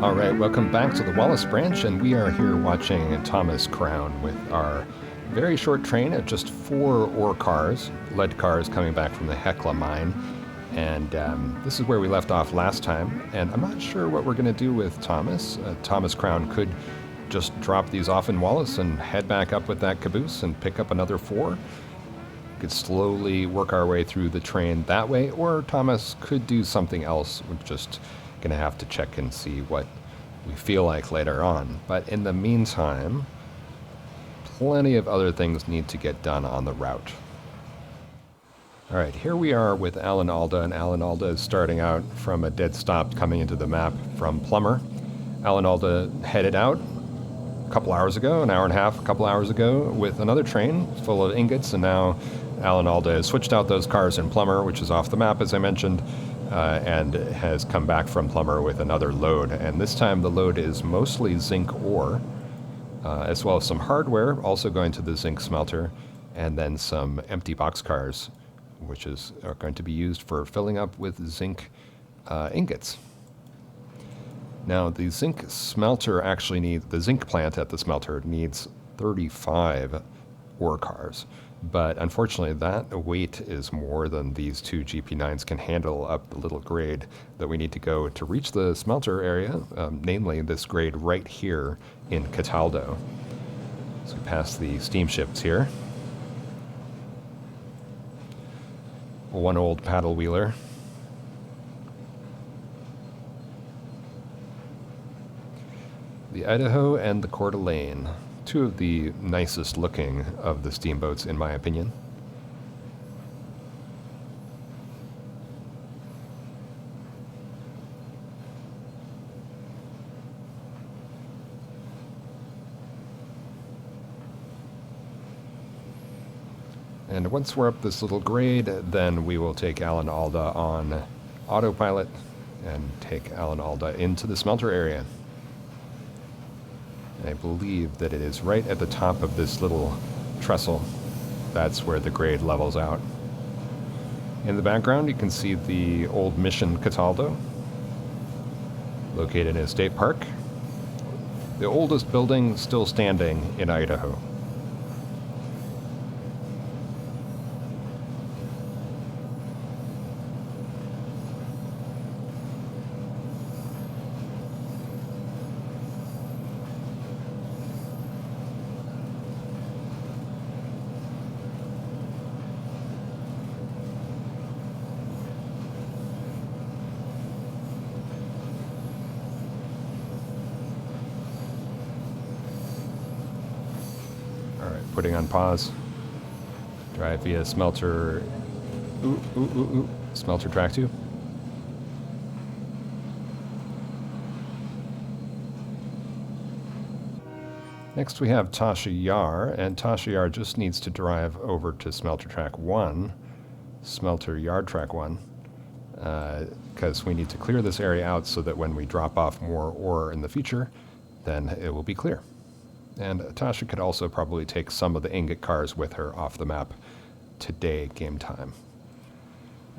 All right, welcome back to the Wallace branch, and we are here watching Thomas Crown with our very short train of just 4 ore cars, lead cars coming back from the Hecla mine. And this is where we left off last time, and I'm not sure what we're going to do with Thomas. Thomas Crown could just drop these off in Wallace and head back up with that caboose and pick up another 4. We could slowly work our way through the train that way, or Thomas could do something else. We're just going to have to check and see what we feel like later on. But in the meantime, plenty of other things need to get done on the route. All right, here we are with Alan Alda, and Alan Alda is starting out from a dead stop coming into the map from Plummer. Alan Alda headed out a couple hours ago, an hour and a half, a couple hours ago, with another train full of ingots, and now Alan Alda has switched out those cars in Plummer, which is off the map, as I mentioned, and has come back from Plummer with another load. And this time the load is mostly zinc ore, as well as some hardware also going to the zinc smelter, and then some empty boxcars, which are going to be used for filling up with zinc ingots. Now, the zinc smelter the zinc plant at the smelter needs 35 ore cars, but unfortunately that weight is more than these 2 GP9s can handle up the little grade that we need to go to reach the smelter area, namely this grade right here in Cataldo. So we pass the steamships here. One old paddle wheeler. The Idaho and the Coeur d'Alene, 2 of the nicest looking of the steamboats in my opinion. And once we're up this little grade, then we will take Alan Alda on autopilot and take Alan Alda into the smelter area. And I believe that it is right at the top of this little trestle. That's where the grade levels out. In the background, you can see the old Mission Cataldo, located in a state park. The oldest building still standing in Idaho. Putting on pause. Drive via smelter. Smelter track 2. Next we have Tasha Yar, and Tasha Yar just needs to drive over to smelter track 1, smelter yard track 1, because we need to clear this area out so that when we drop off more ore in the future, then it will be clear. And Tasha could also probably take some of the ingot cars with her off the map today, game time.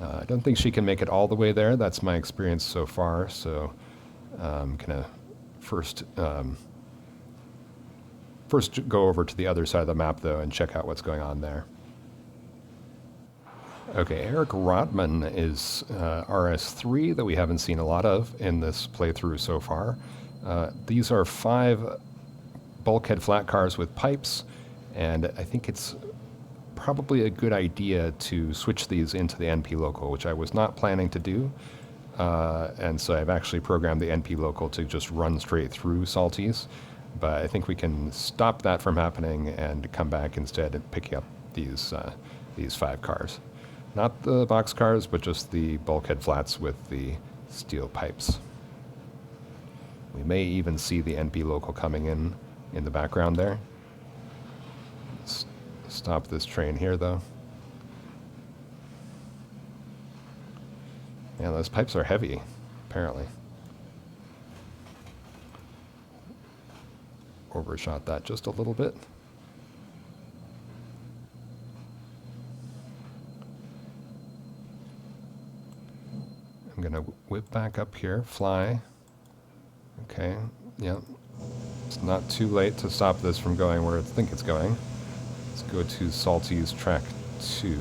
I don't think she can make it all the way there. That's my experience so far. So I'm going to first go over to the other side of the map, though, and check out what's going on there. Okay, Eric Rotman is RS3 that we haven't seen a lot of in this playthrough so far. These are 5 bulkhead flat cars with pipes, and I think it's probably a good idea to switch these into the NP local, which I was not planning to do, and so I've actually programmed the NP local to just run straight through Salties, but I think we can stop that from happening and come back instead and pick up these 5 cars. Not the box cars, but just the bulkhead flats with the steel pipes. We may even see the NP local coming in the background there. Let's stop this train here, though. Yeah, those pipes are heavy, apparently. Overshot that just a little bit. I'm going to whip back up here, fly, Okay, yeah. It's not too late to stop this from going where I think it's going. Let's go to Salty's track 2.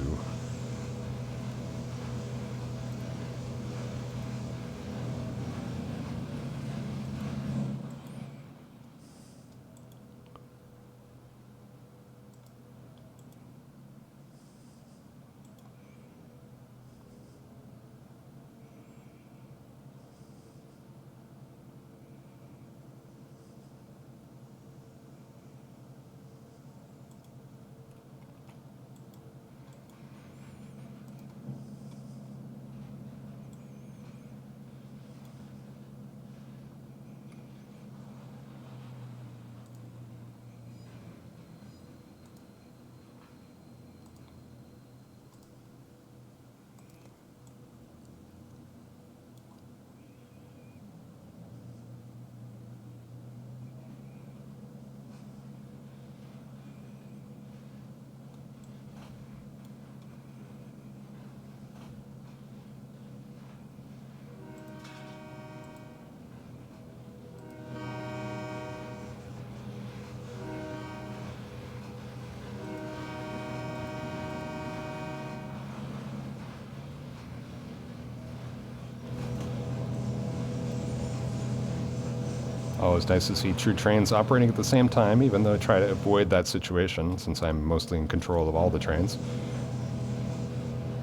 Always nice to see two trains operating at the same time, even though I try to avoid that situation since I'm mostly in control of all the trains.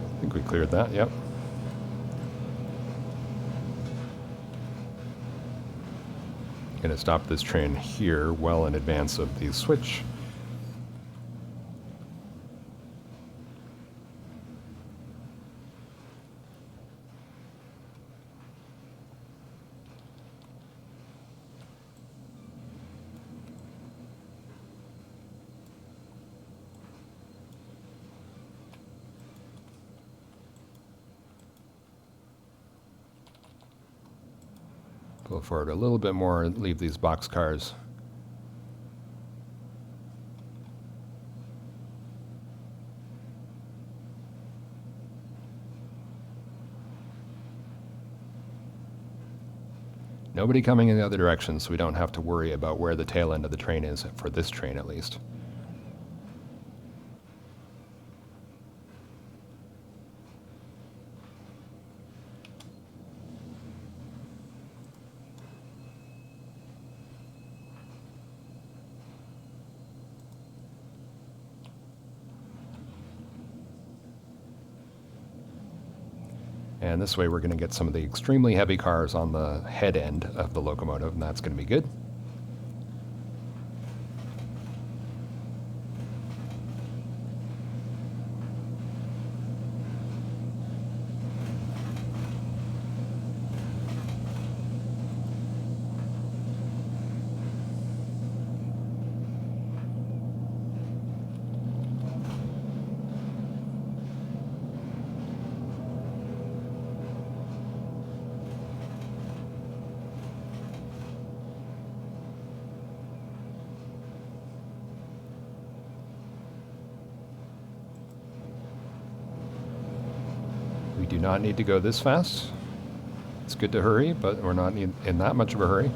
I think we cleared that, yep. Gonna stop this train here well in advance of the switch. Pull forward a little bit more and leave these box cars. Nobody coming in the other direction, so we don't have to worry about where the tail end of the train is, for this train at least. And this way we're going to get some of the extremely heavy cars on the head end of the locomotive, and that's going to be good. We do not need to go this fast. It's good to hurry, but we're not in that much of a hurry.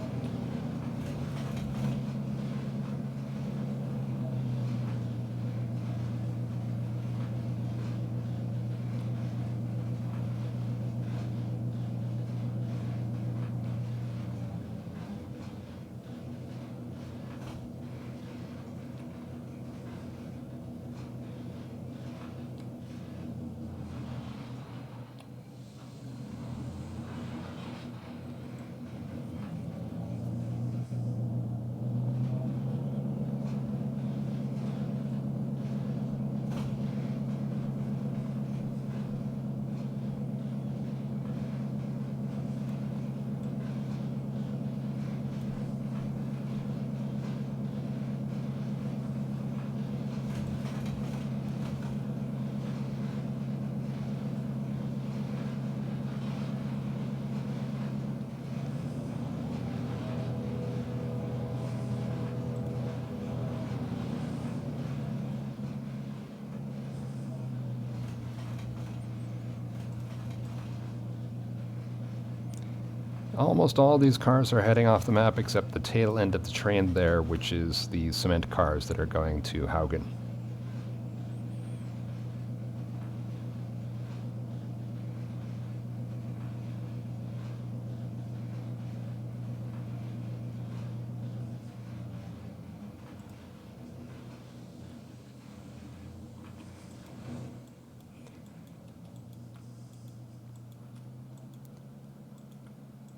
Almost all these cars are heading off the map except the tail end of the train there, which is the cement cars that are going to Haugan.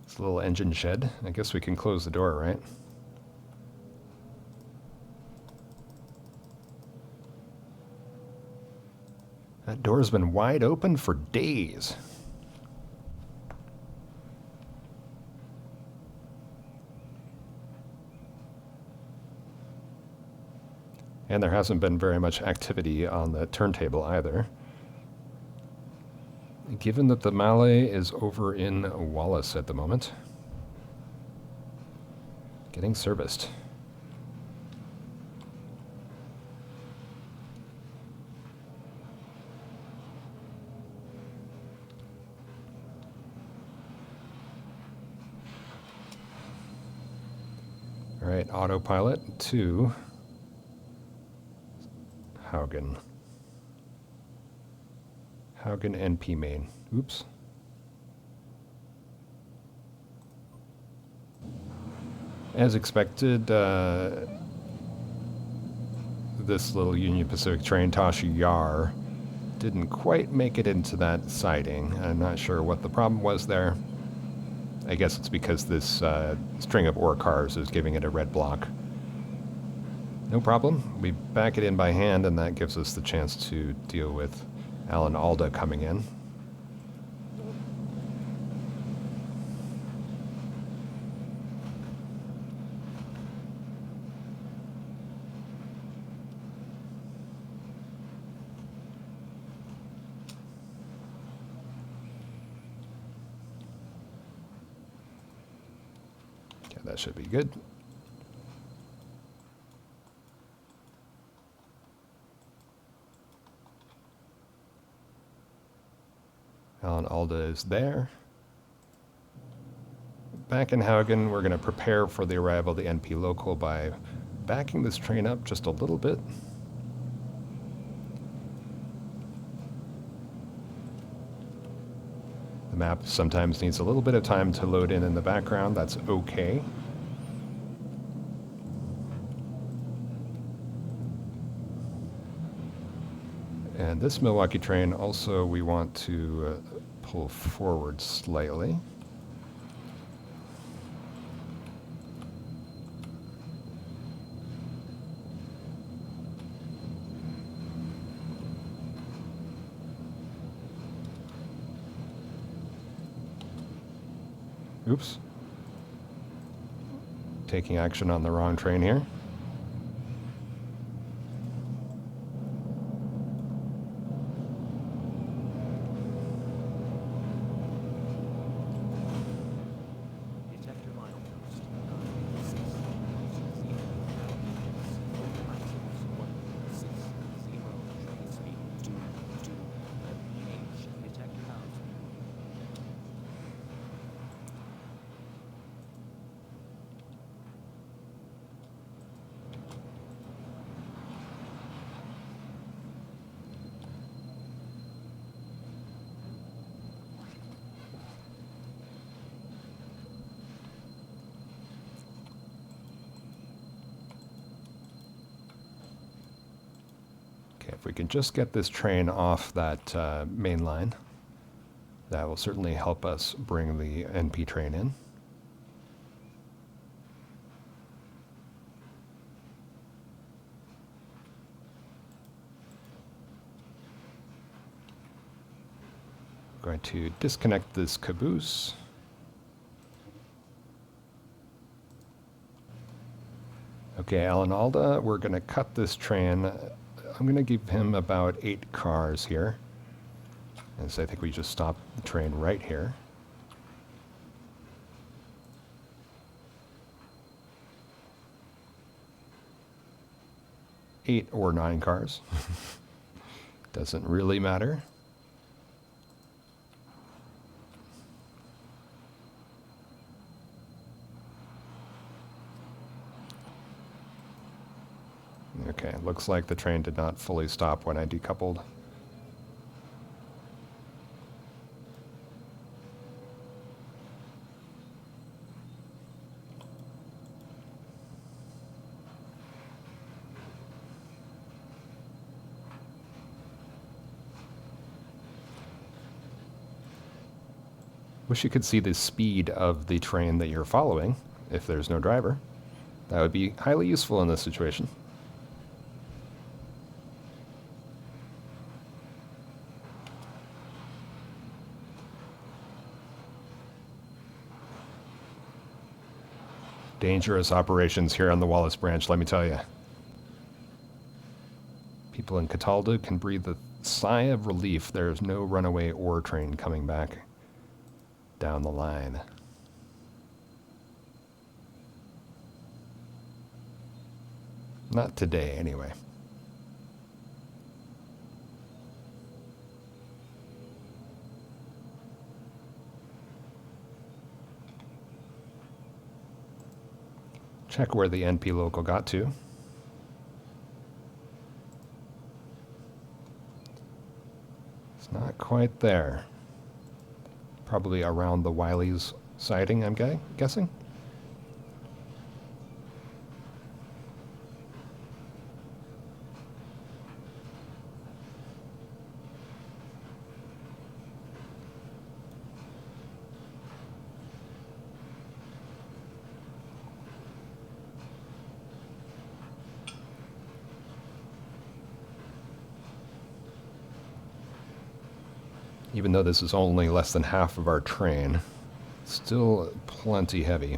It's a little engine shed. I guess we can close the door, right? That door's been wide open for days. And there hasn't been very much activity on the turntable either. Given that the Malay is over in Wallace at the moment. Getting serviced. All right, autopilot to Haugan. Haugan NP main. Oops. As expected, this little Union Pacific train, Tasha Yar, didn't quite make it into that siding. I'm not sure what the problem was there. I guess it's because this string of ore cars is giving it a red block. No problem. We back it in by hand, and that gives us the chance to deal with Alan Alda coming in. Okay, that should be good. Alan Alda is there. Back in Haugan, we're going to prepare for the arrival of the NP local by backing this train up just a little bit. The map sometimes needs a little bit of time to load in the background. That's okay. And this Milwaukee train also we want to pull forward slightly. Oops. Taking action on the wrong train here. If we can just get this train off that main line, that will certainly help us bring the NP train in. I'm going to disconnect this caboose. Okay, Alan Alda, we're going to cut this train. I'm going to give him about 8 cars here. And so I think we just stop the train right here. Eight or 9 cars. Doesn't really matter. Okay, looks like the train did not fully stop when I decoupled. Wish you could see the speed of the train that you're following if there's no driver. That would be highly useful in this situation. Dangerous operations here on the Wallace branch, let me tell you. People in Cataldo can breathe a sigh of relief. There's no runaway ore train coming back down the line. Not today, anyway. Check where the NP local got to. It's not quite there. Probably around the Wiley's siding, I'm guessing. Even though this is only less than half of our train, still plenty heavy.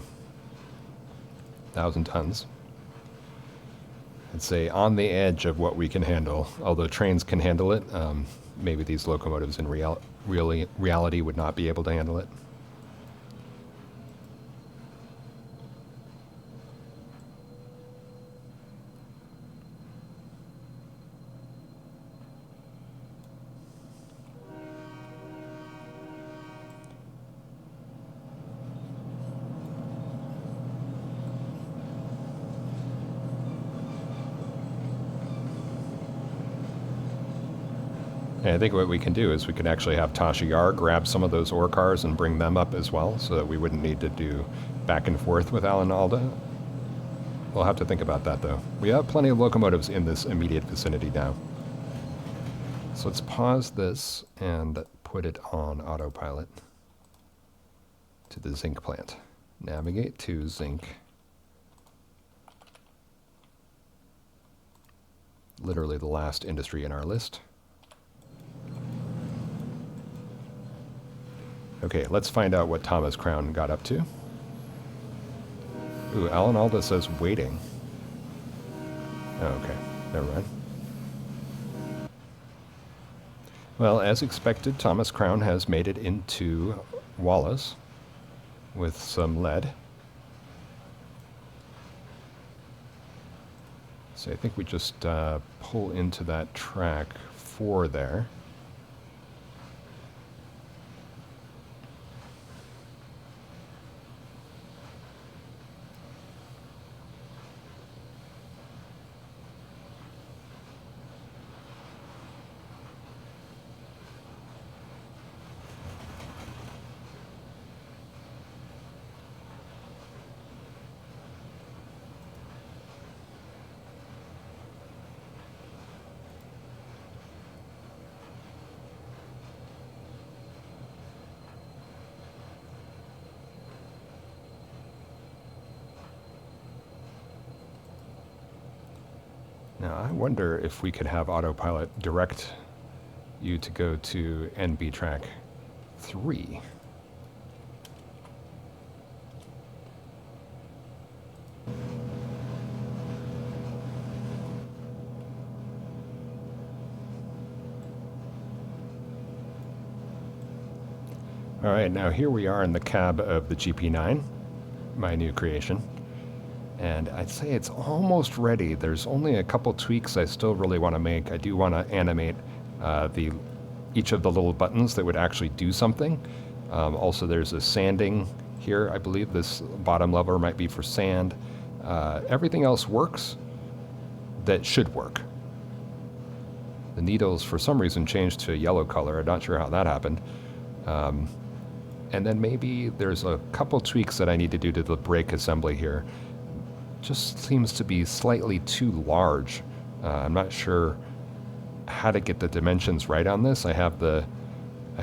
1,000 tons. I'd say on the edge of what we can handle, although trains can handle it. Maybe these locomotives in reality would not be able to handle it. And I think what we can do is we could actually have Tasha Yar grab some of those ore cars and bring them up as well, so that we wouldn't need to do back and forth with Alan Alda. We'll have to think about that, though. We have plenty of locomotives in this immediate vicinity now. So let's pause this and put it on autopilot to the zinc plant. Navigate to zinc. Literally the last industry in our list. Okay, let's find out what Thomas Crown got up to. Ooh, Alan Alda says waiting. Oh, okay, never mind. Well, as expected, Thomas Crown has made it into Wallace with some lead. So I think we just pull into that track 4 there. Now, I wonder if we could have autopilot direct you to go to NB track 3. All right, now here we are in the cab of the GP9, my new creation. And I'd say it's almost ready. There's only a couple tweaks I still really want to make. I do want to animate each of the little buttons that would actually do something. Also, there's a sanding here. I believe this bottom lever might be for sand. Everything else works. that should work. The needles, for some reason, changed to a yellow color. I'm not sure how that happened. And then maybe there's a couple tweaks that I need to do to the brake assembly here. Just seems to be slightly too large. I'm not sure how to get the dimensions right on this. I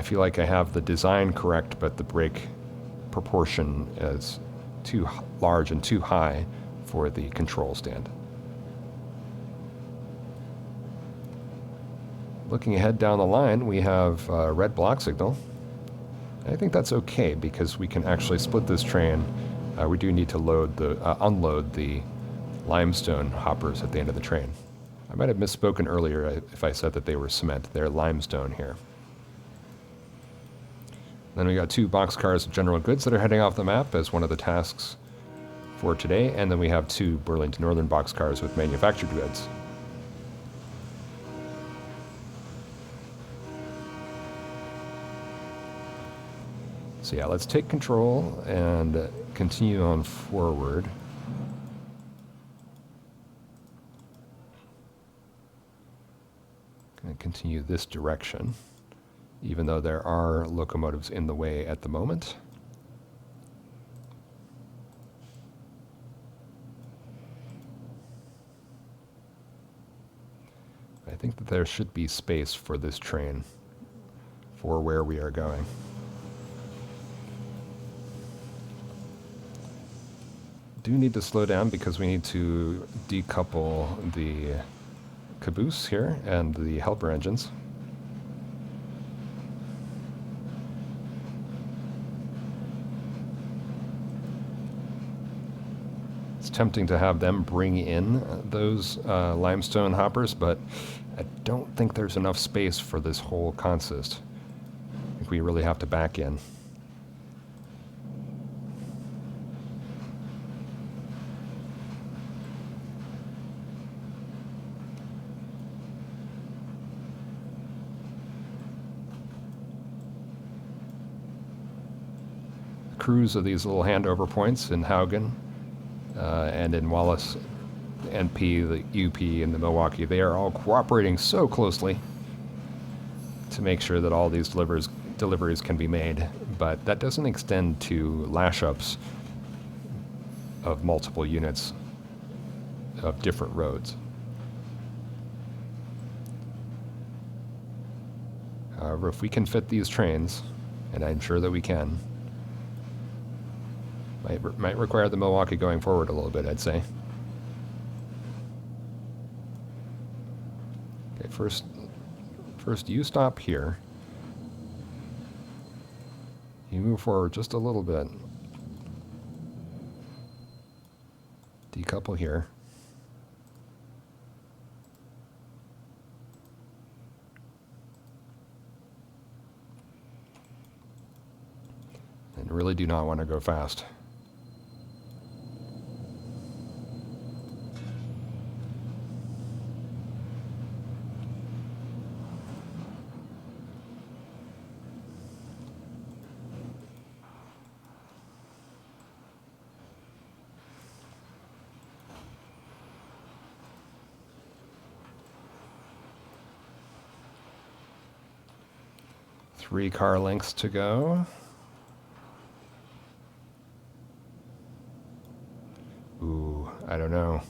feel like I have the design correct, but the brake proportion is too large and too high for the control stand. Looking ahead down the line, we have a red block signal. I think that's okay because we can actually split this train. We do need to unload the limestone hoppers at the end of the train. I might have misspoken earlier if I said that they were cement. They're limestone here. Then we got 2 boxcars of general goods that are heading off the map as one of the tasks for today, and then we have 2 Burlington Northern boxcars with manufactured goods. So yeah, let's take control and continue on forward. Going to continue this direction, even though there are locomotives in the way at the moment. I think that there should be space for this train for where we are going. Do need to slow down because we need to decouple the caboose here and the helper engines. It's tempting to have them bring in those limestone hoppers, but I don't think there's enough space for this whole consist. I think we really have to back in. Crews of these little handover points in Haugan and in Wallace, the NP, the UP, and the Milwaukee, they are all cooperating so closely to make sure that all these deliveries can be made, but that doesn't extend to lash-ups of multiple units of different roads. However, if we can fit these trains, and I'm sure that we can, might require the Milwaukee going forward a little bit, I'd say. Okay, first you stop here. You move forward just a little bit. Decouple here. And really do not want to go fast. Three car lengths to go. Ooh, I don't know.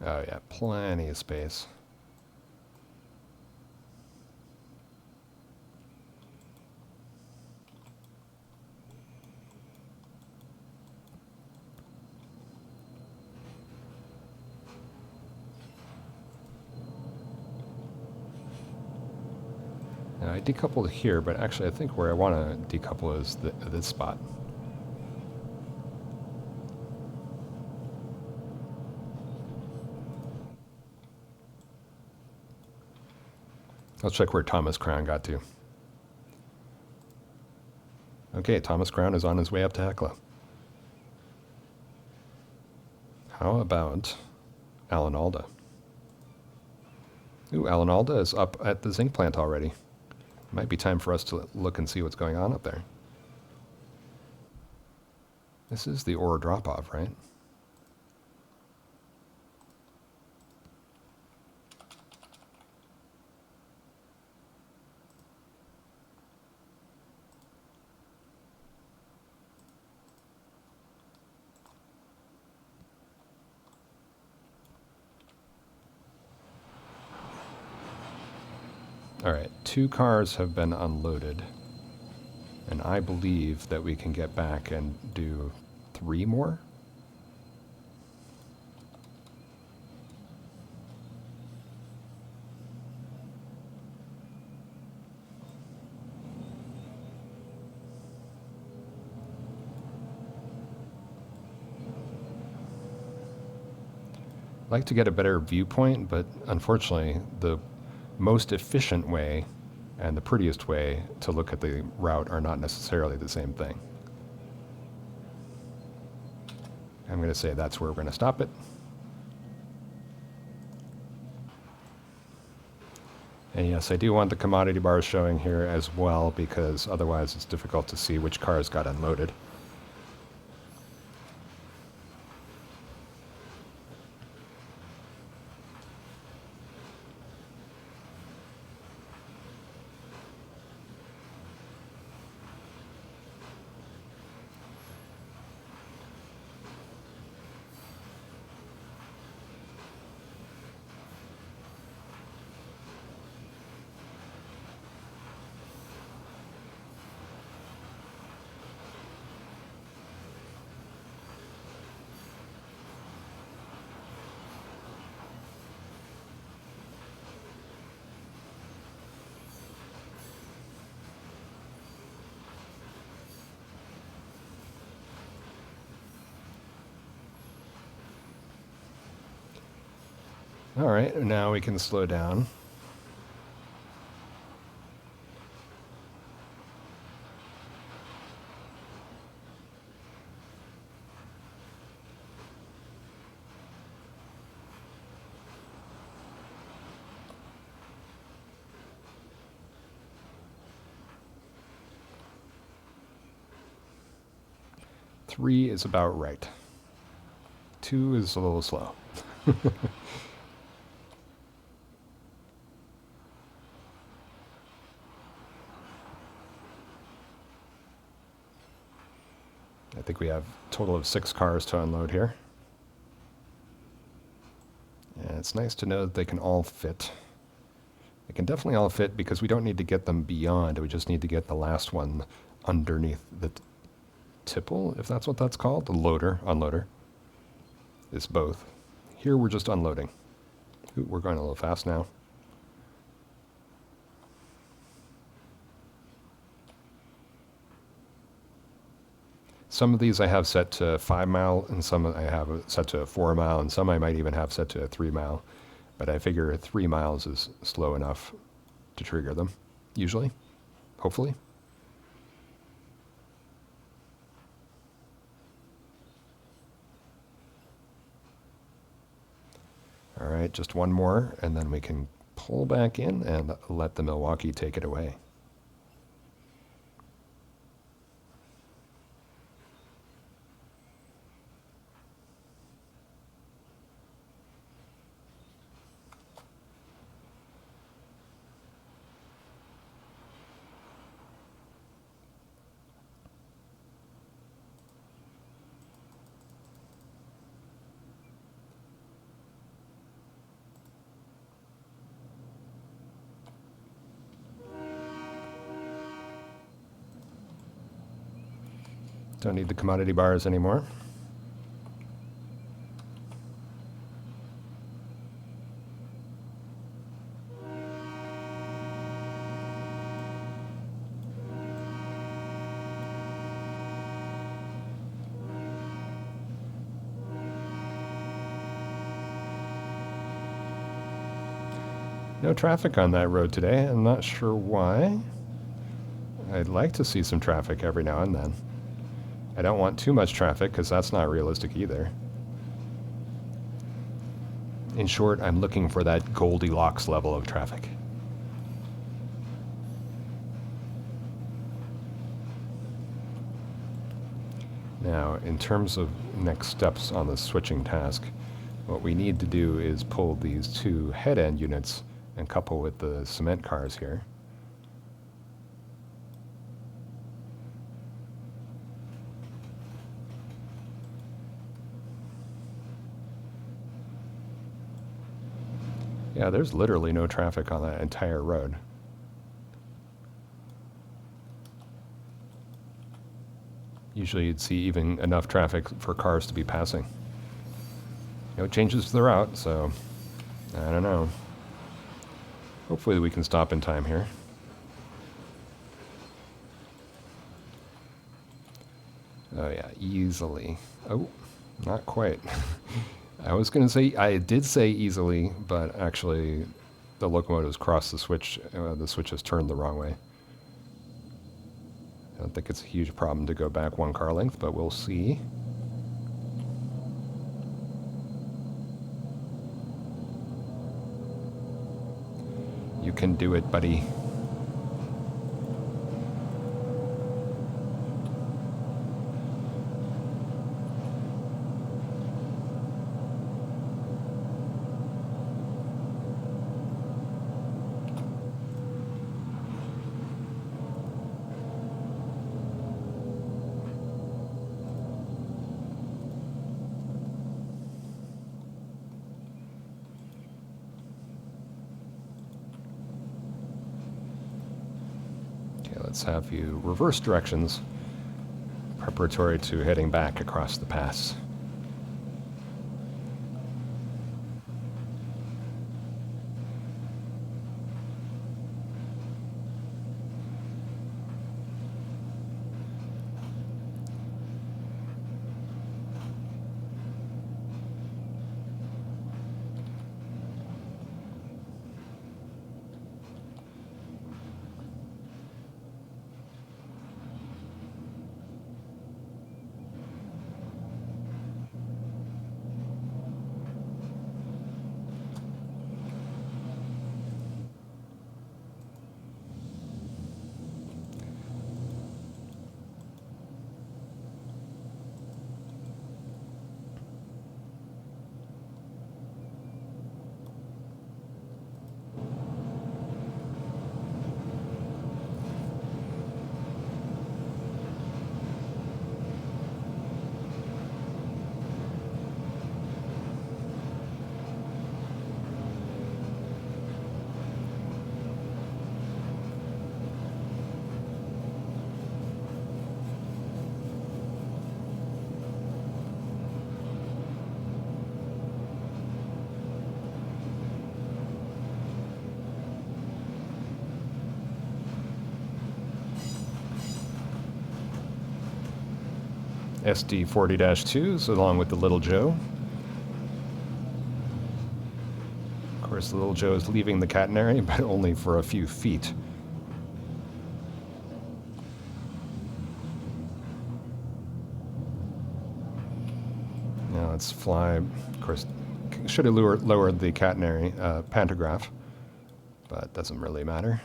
Oh yeah, plenty of space. Now I decoupled here, but actually I think where I want to decouple is this spot. Let's check where Thomas Crown got to. Okay, Thomas Crown is on his way up to Hecla. How about Alan Alda? Ooh, Alan Alda is up at the zinc plant already. Might be time for us to look and see what's going on up there. This is the ore drop-off, right? All right, 2 cars have been unloaded, and I believe that we can get back and do 3 more. I'd like to get a better viewpoint, but unfortunately, the most efficient way and the prettiest way to look at the route are not necessarily the same thing. I'm going to say that's where we're going to stop it. And yes, I do want the commodity bars showing here as well, because otherwise it's difficult to see which cars got unloaded. All right, now we can slow down. Three is about right. 2 is a little slow. I think we have a total of 6 cars to unload here. And it's nice to know that they can all fit. They can definitely all fit because we don't need to get them beyond. We just need to get the last one underneath the tipple, if that's what that's called. The loader, unloader. It's both. Here we're just unloading. Ooh, we're going a little fast now. Some of these I have set to 5 mile, and some I have set to 4 mile, and some I might even have set to 3 mile. But I figure 3 miles is slow enough to trigger them, usually, hopefully. All right, just one more, and then we can pull back in and let the Milwaukee take it away. Don't need the commodity bars anymore. No traffic on that road today. I'm not sure why. I'd like to see some traffic every now and then. I don't want too much traffic because that's not realistic either. In short, I'm looking for that Goldilocks level of traffic. Now, in terms of next steps on the switching task, what we need to do is pull these two head-end units and couple with the cement cars here. Yeah, there's literally no traffic on that entire road. Usually you'd see even enough traffic for cars to be passing. You know, it changes the route, so I don't know. Hopefully we can stop in time here. Oh yeah, easily. Oh, not quite. I was going to say, I did say easily, but actually the locomotives crossed the switch has turned the wrong way. I don't think it's a huge problem to go back one car length, but we'll see. You can do it, buddy. Let's have you reverse directions, preparatory to heading back across the pass. SD 40-2s along with the Little Joe. Of course, the Little Joe is leaving the catenary, but only for a few feet. Now let's fly. Of course, should have lowered the catenary pantograph, but doesn't really matter.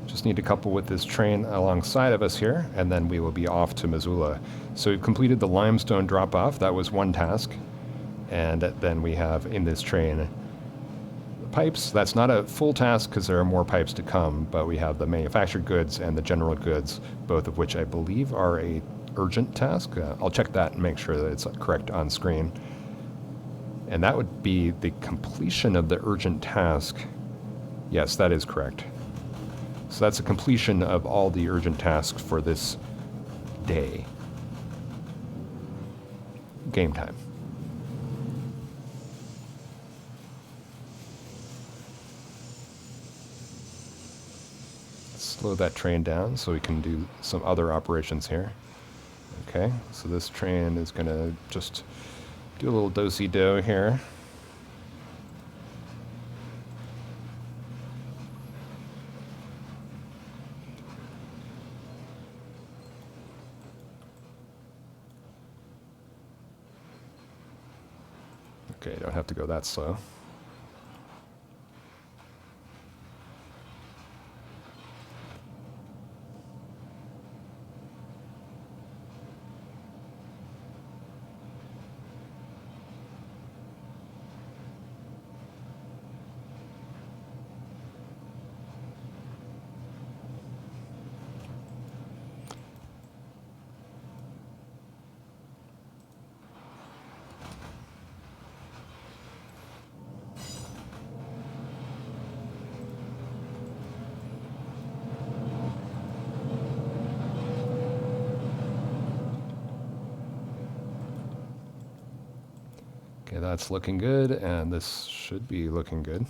Just need to couple with this train alongside of us here, and then we will be off to Missoula. So we've completed the limestone drop-off. That was one task. And then we have in this train the pipes. That's not a full task because there are more pipes to come, but we have the manufactured goods and the general goods, both of which I believe are a urgent task. I'll check that and make sure that it's correct on screen. And that would be the completion of the urgent task. Yes, that is correct. So that's a completion of all the urgent tasks for this day. Game time. slow that train down so we can do some other operations here. Okay, so this train is going to just do a little do-si-do here. Okay, don't have to go that slow. Okay, that's looking good, and this should be looking good.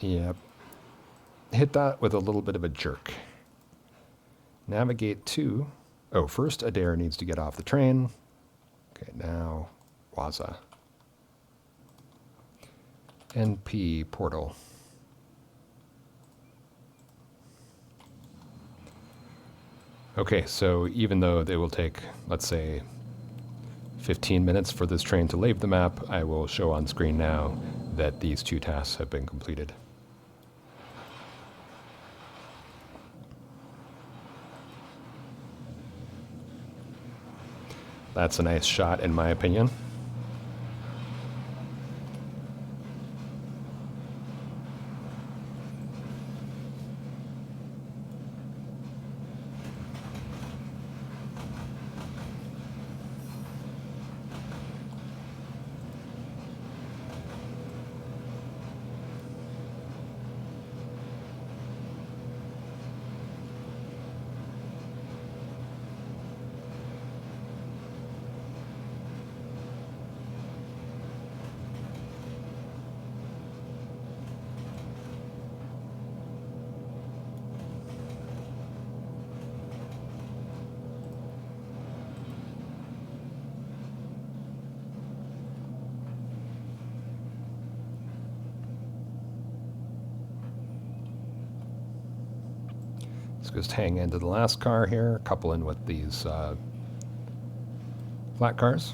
Yep. Hit that with a little bit of a jerk. Navigate to... Oh, first Adair needs to get off the train. Okay, now Waza. NP portal. Okay, so even though they will take, let's say, 15 minutes for this train to leave the map, I will show on screen now that these two tasks have been completed. That's a nice shot, in my opinion. Let's just hang into the last car here, couple in with these flat cars.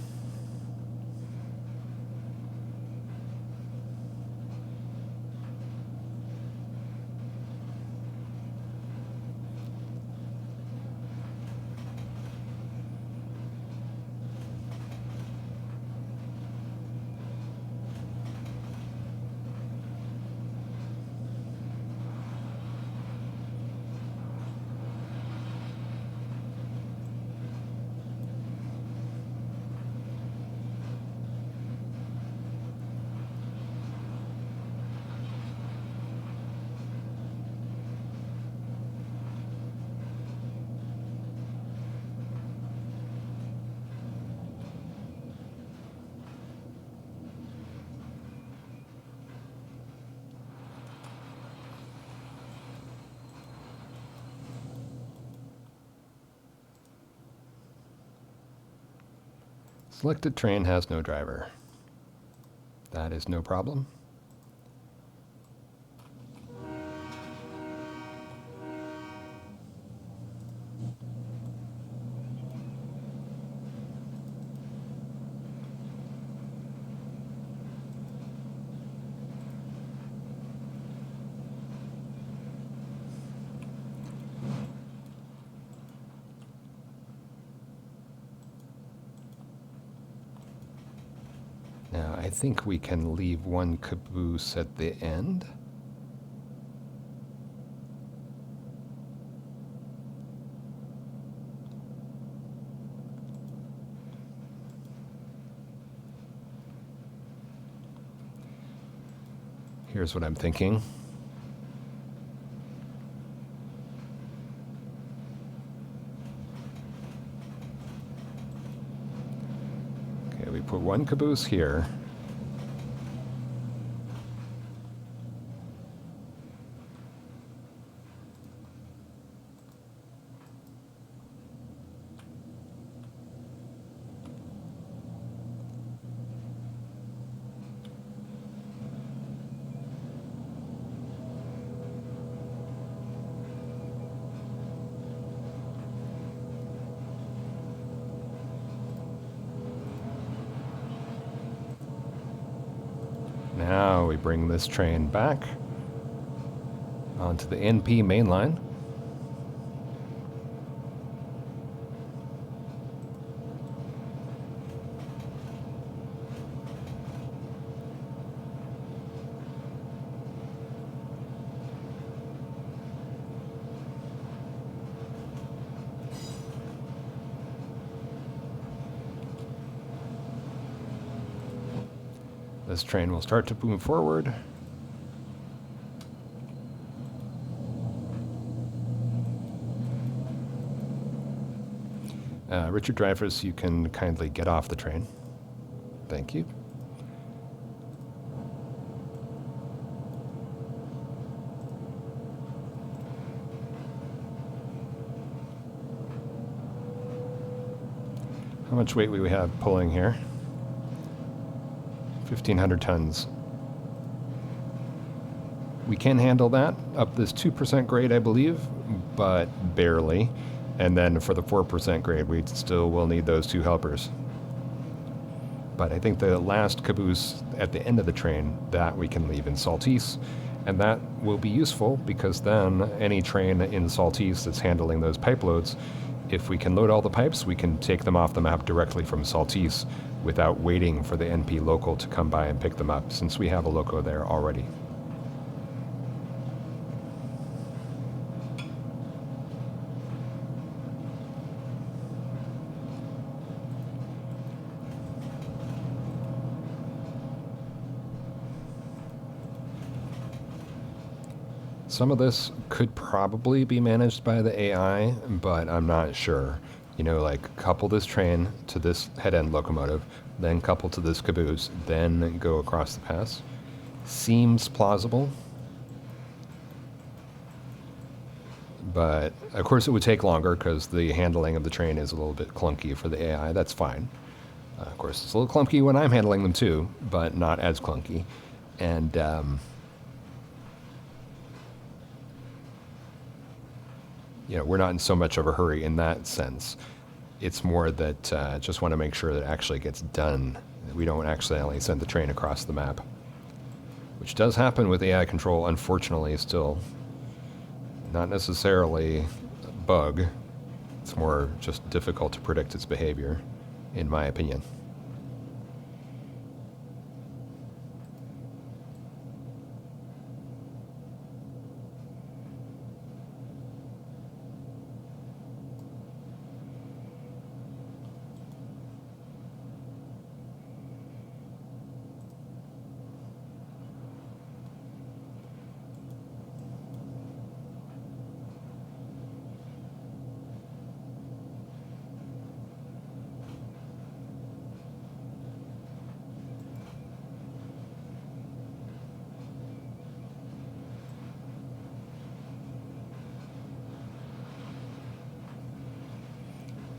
Selected train has no driver. That is no problem. I think we can leave one caboose at the end. Here's what I'm thinking. Okay, we put one caboose here. Now we bring this train back onto the NP main line. This train will start to move forward. Richard Dreyfuss, you can kindly get off the train. Thank you. How much weight we have pulling here? 1,500 tons. We can handle that up this 2% grade, I believe, but barely. And then for the 4% grade, we still will need those two helpers. But I think the last caboose at the end of the train, that we can leave in Saltese. And that will be useful because then any train in Saltese that's handling those pipe loads, if we can load all the pipes, we can take them off the map directly from Saltese without waiting for the NP local to come by and pick them up, since we have a loco there already. Some of this could probably be managed by the AI, but I'm not sure. You know, like couple this train to this head-end locomotive, then couple to this caboose, then go across the pass. Seems plausible. But of course it would take longer because the handling of the train is a little bit clunky for the AI. That's fine. Of course, it's a little clunky when I'm handling them too, but not as clunky. And you know, we're not in so much of a hurry in that sense. It's more that just want to make sure that it actually gets done. We don't accidentally send the train across the map, which does happen with AI control, unfortunately, still. Not necessarily a bug. It's more just difficult to predict its behavior, in my opinion.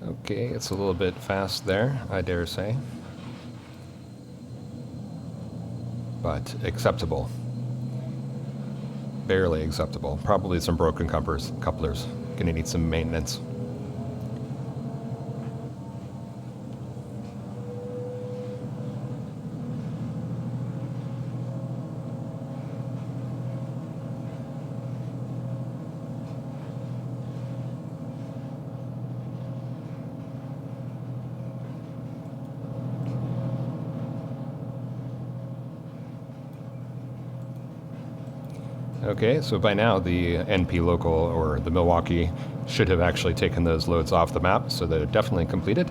Okay, it's a little bit fast there, I dare say. But acceptable. Barely acceptable. Probably some broken couplers. Gonna need some maintenance. Okay, so by now the NP local or the Milwaukee should have actually taken those loads off the map, so they're definitely completed.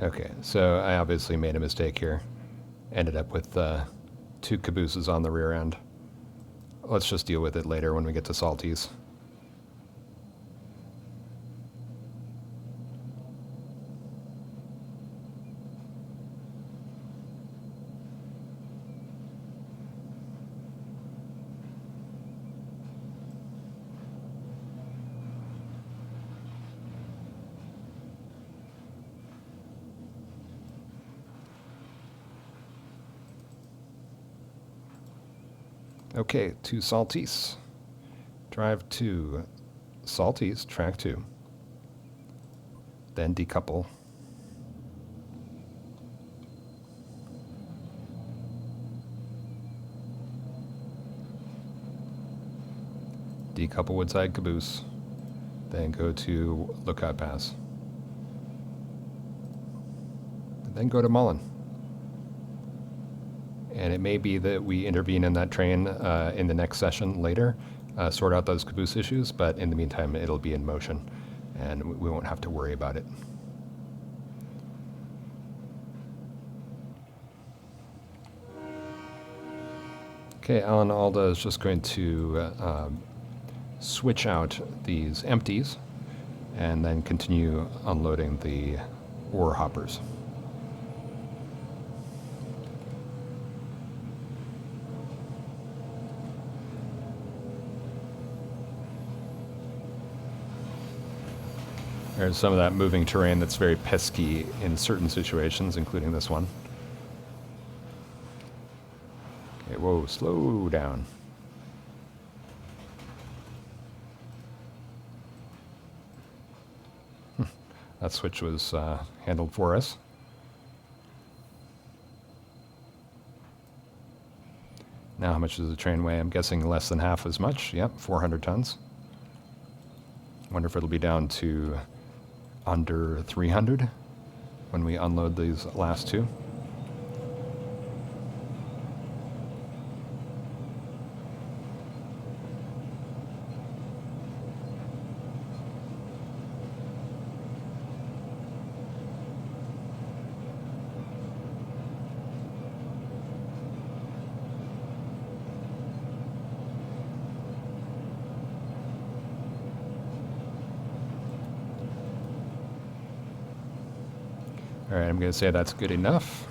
Okay, so I obviously made a mistake here. Ended up with 2 cabooses on the rear end. Let's just deal with it later when we get to Salties. Okay, to Salties. Drive to Salties, track 2. Then decouple. Decouple Woodside Caboose. Then go to Lookout Pass. And then go to Mullen. And it may be that we intervene in that train in the next session later, sort out those caboose issues, but in the meantime, it'll be in motion, and we won't have to worry about it. Okay, Alan Alda is just going to switch out these empties and then continue unloading the ore hoppers. There's some of that moving terrain that's very pesky in certain situations, including this one. Okay, whoa, slow down. That switch was handled for us. Now how much does the train weigh? I'm guessing less than half as much. Yep, 400 tons. Wonder if it'll be down to under 300 when we unload these last 2. All right, I'm going to say that's good enough.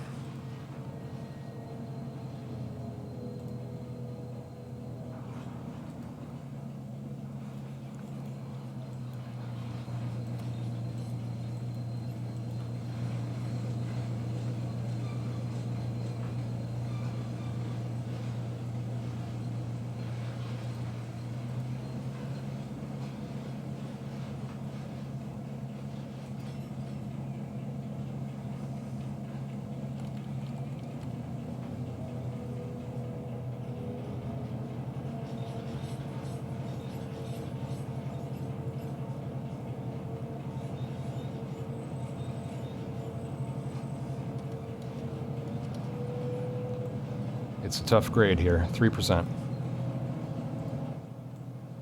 It's a tough grade here, 3%.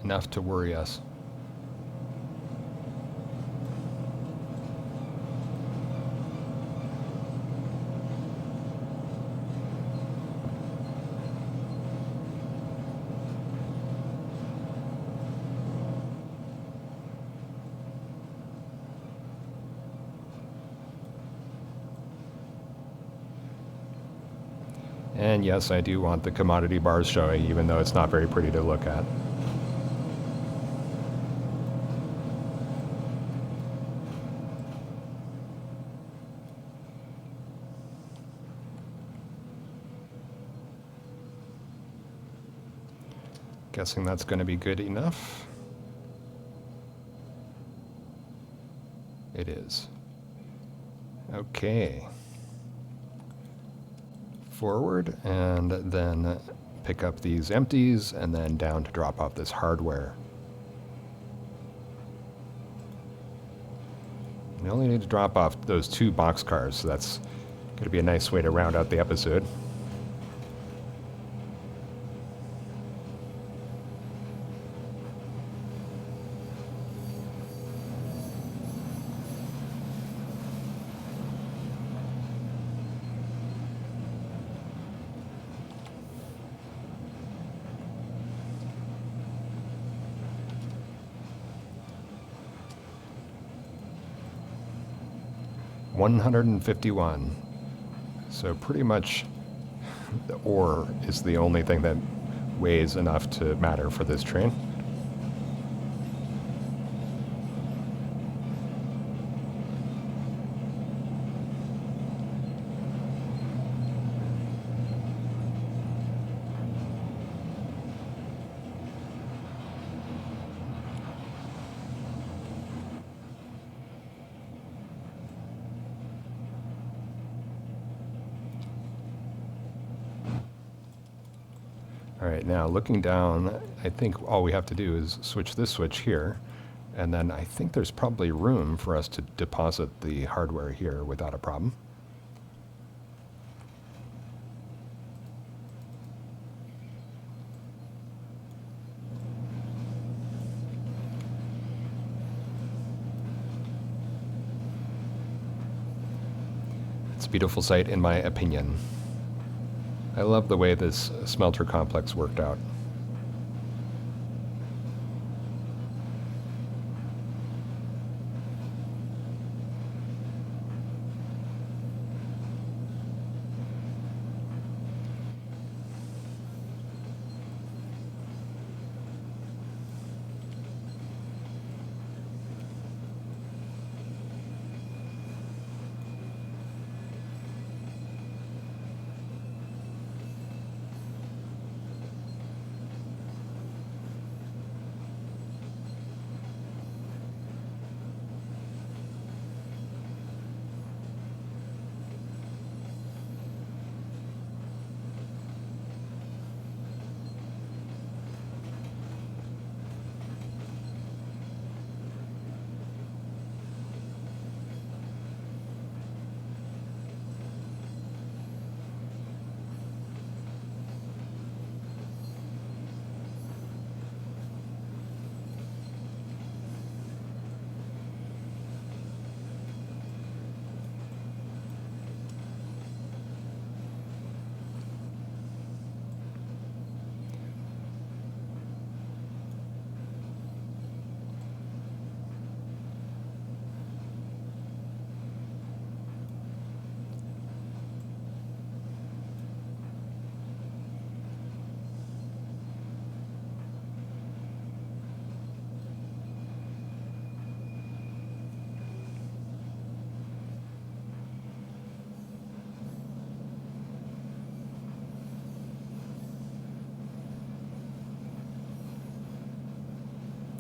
Enough to worry us. And yes, I do want the commodity bars showing, even though it's not very pretty to look at. Guessing that's going to be good enough. It is. Okay. Forward, and then pick up these empties, and then down to drop off this hardware. We only need to drop off those 2 boxcars, so that's going to be a nice way to round out the episode. $151. So pretty much the ore is the only thing that weighs enough to matter for this train. All right, now looking down, I think all we have to do is switch this switch here, and then I think there's probably room for us to deposit the hardware here without a problem. It's a beautiful sight in my opinion. I love the way this smelter complex worked out.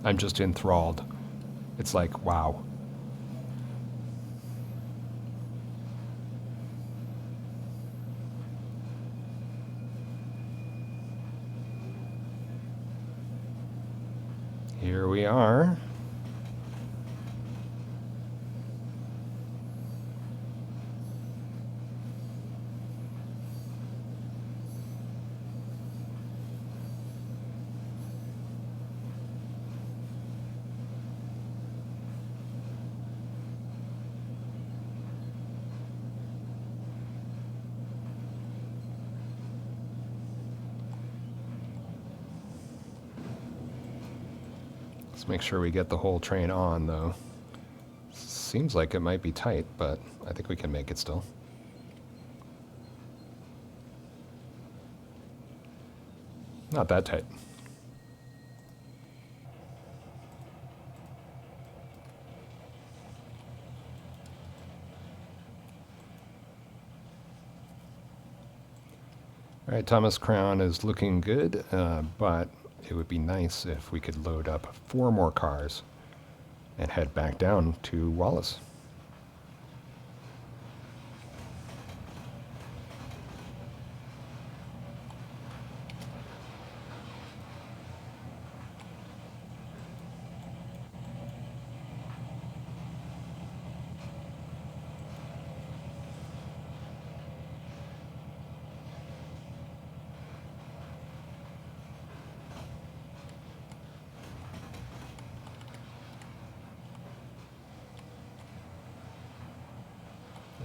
I'm just enthralled. It's like, wow. Here we are. Let's make sure we get the whole train on, though. Seems like it might be tight, but I think we can make it still. Not that tight. All right, Thomas Crown is looking good, but it would be nice if we could load up 4 more cars and head back down to Wallace.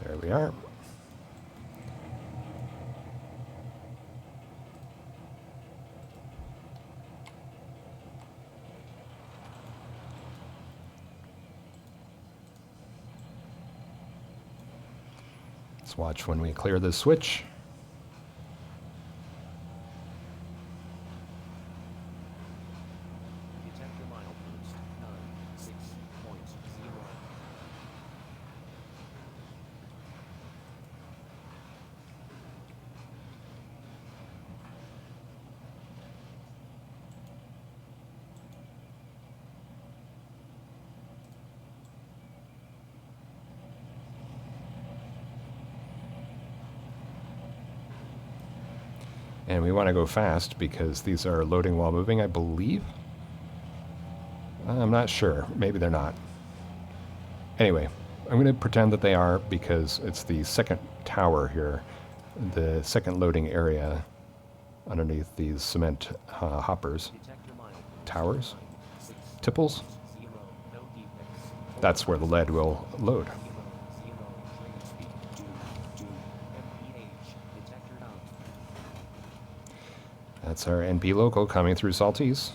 There we are. Let's watch when we clear this switch. And we want to go fast because these are loading while moving, I believe. I'm not sure. Maybe they're not. Anyway, I'm going to pretend that they are because it's the second tower here, the second loading area underneath these cement hoppers. Towers? Tipples? That's where the lead will load. That's our NP local coming through Saltese.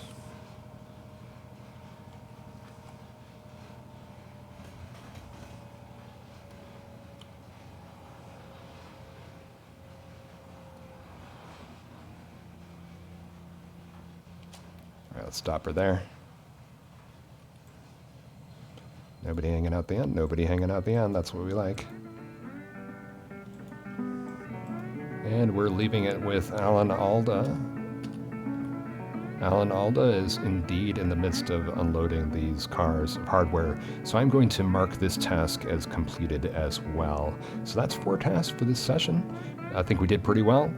All right, let's stop her there. Nobody hanging out the end, nobody hanging out the end. That's what we like. And we're leaving it with Alan Alda. Alan Alda is indeed in the midst of unloading these cars of hardware, so I'm going to mark this task as completed as well. So that's 4 tasks for this session. I think we did pretty well.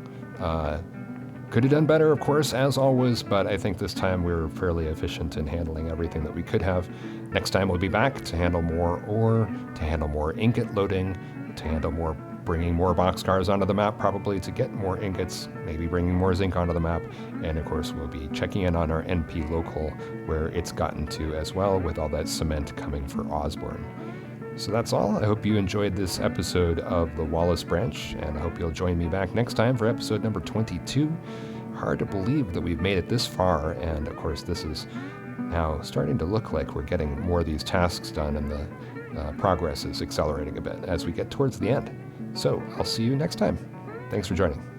Could have done better, of course, as always, but I think this time we were fairly efficient in handling everything that we could have. Next time we'll be back to handle more ore, to handle more ingot loading, to handle more bringing more boxcars onto the map, probably to get more ingots, maybe bringing more zinc onto the map, and of course we'll be checking in on our NP local where it's gotten to as well with all that cement coming for Osborne. So that's all. I hope you enjoyed this episode of the Wallace branch, and I hope you'll join me back next time for episode number 22. Hard to believe that we've made it this far, and of course this is now starting to look like we're getting more of these tasks done, and the progress is accelerating a bit as we get towards the end. So I'll see you next time. Thanks for joining.